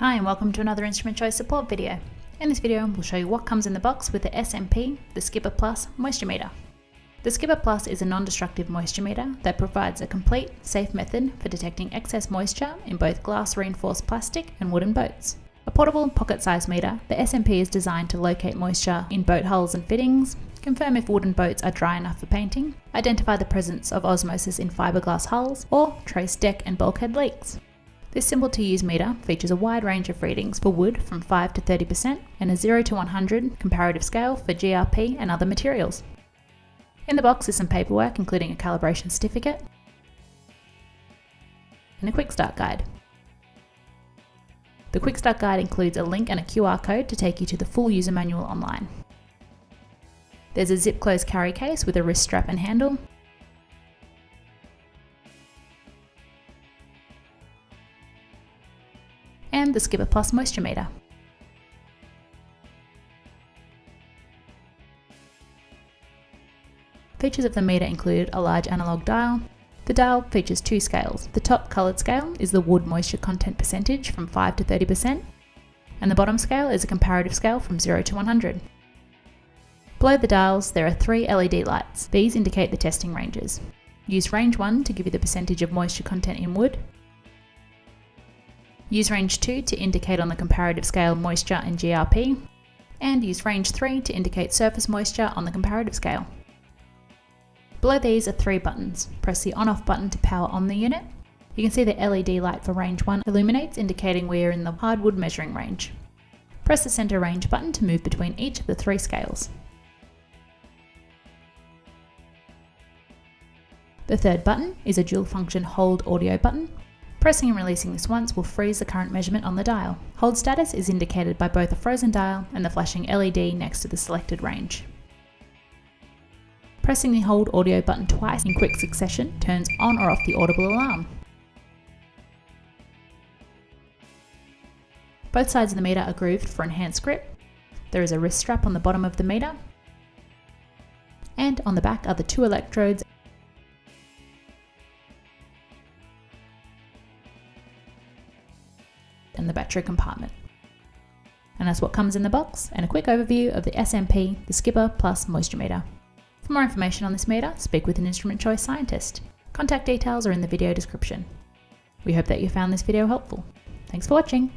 Hi and welcome to another Instrument Choice support video. In this video we'll show you what comes in the box with the SMP, the Skipper Plus moisture meter. The Skipper Plus is a non-destructive moisture meter that provides a complete, safe method for detecting excess moisture in both glass reinforced plastic and wooden boats. A portable pocket-sized meter, the SMP is designed to locate moisture in boat hulls and fittings, confirm if wooden boats are dry enough for painting, identify the presence of osmosis in fiberglass hulls, or trace deck and bulkhead leaks. This simple to use meter features a wide range of readings for wood from 5 to 30% and a 0 to 100 comparative scale for GRP and other materials. In the box is some paperwork including a calibration certificate and a quick start guide. The quick start guide includes a link and a QR code to take you to the full user manual online. There's a zip closed carry case with a wrist strap and handle, and the Skipper Plus moisture meter. Features of the meter include a large analog dial. The dial features two scales. The top coloured scale is the wood moisture content percentage from 5 to 30%, and the bottom scale is a comparative scale from 0 to 100. Below the dials there are 3 LED lights. These indicate the testing ranges. Use range 1 to give you the percentage of moisture content in wood. Use range 2 to indicate on the comparative scale moisture and GRP, and use range 3 to indicate surface moisture on the comparative scale. Below these are 3 buttons. Press the on-off button to power on the unit. You can see the LED light for range 1 illuminates, indicating we are in the hardwood measuring range. Press the center range button to move between each of the 3 scales. The third button is a dual function hold audio button. Pressing and releasing this once will freeze the current measurement on the dial. Hold status is indicated by both a frozen dial and the flashing LED next to the selected range. Pressing the hold audio button twice in quick succession turns on or off the audible alarm. Both sides of the meter are grooved for enhanced grip. There is a wrist strap on the bottom of the meter, and on the back are the 2 electrodes and the battery compartment. And that's what comes in the box, and a quick overview of the SMP, the Skipper Plus moisture meter. For more information on this meter, speak with an Instrument Choice scientist. Contact details are in the video description. We hope that you found this video helpful. Thanks for watching.